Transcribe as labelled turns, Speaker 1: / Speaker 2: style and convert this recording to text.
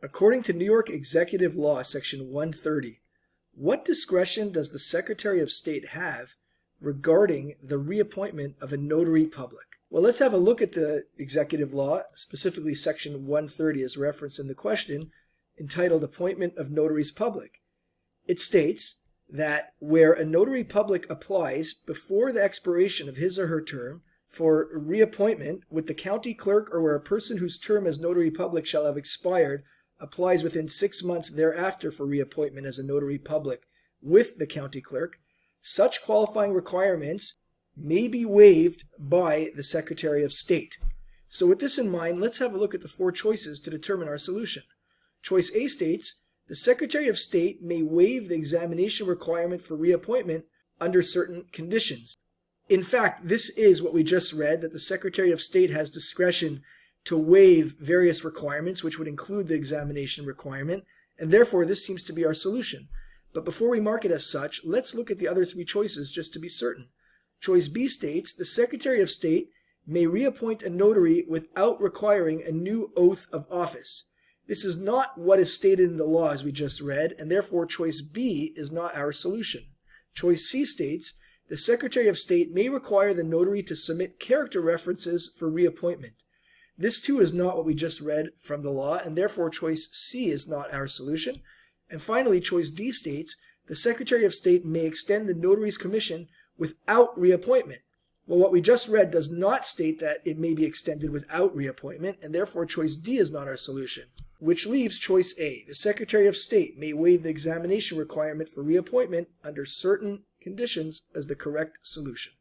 Speaker 1: According to New York Executive Law, Section 130, what discretion does the Secretary of State have regarding the reappointment of a notary public? Well, let's have a look at the Executive Law, specifically Section 130 as referenced in the question, entitled Appointment of Notaries Public. It states that where a notary public applies before the expiration of his or her term for reappointment with the county clerk, or where a person whose term as notary public shall have expired applies within 6 months thereafter for reappointment as a notary public with the county clerk, such qualifying requirements may be waived by the Secretary of State. So with this in mind, let's have a look at the four choices to determine our solution. Choice A states, the Secretary of State may waive the examination requirement for reappointment under certain conditions. In fact, this is what we just read, that the Secretary of State has discretion to waive various requirements, which would include the examination requirement, and therefore this seems to be our solution. But before we mark it as such, let's look at the other three choices just to be certain. Choice B states, the Secretary of State may reappoint a notary without requiring a new oath of office. This is not what is stated in the law as we just read, and therefore choice B is not our solution. Choice C states, the Secretary of State may require the notary to submit character references for reappointment. This too is not what we just read from the law, and therefore choice C is not our solution. And finally, choice D states, the Secretary of State may extend the notary's commission without reappointment. Well, what we just read does not state that it may be extended without reappointment, and therefore choice D is not our solution. Which leaves choice A, the Secretary of State may waive the examination requirement for reappointment under certain conditions, as the correct solution.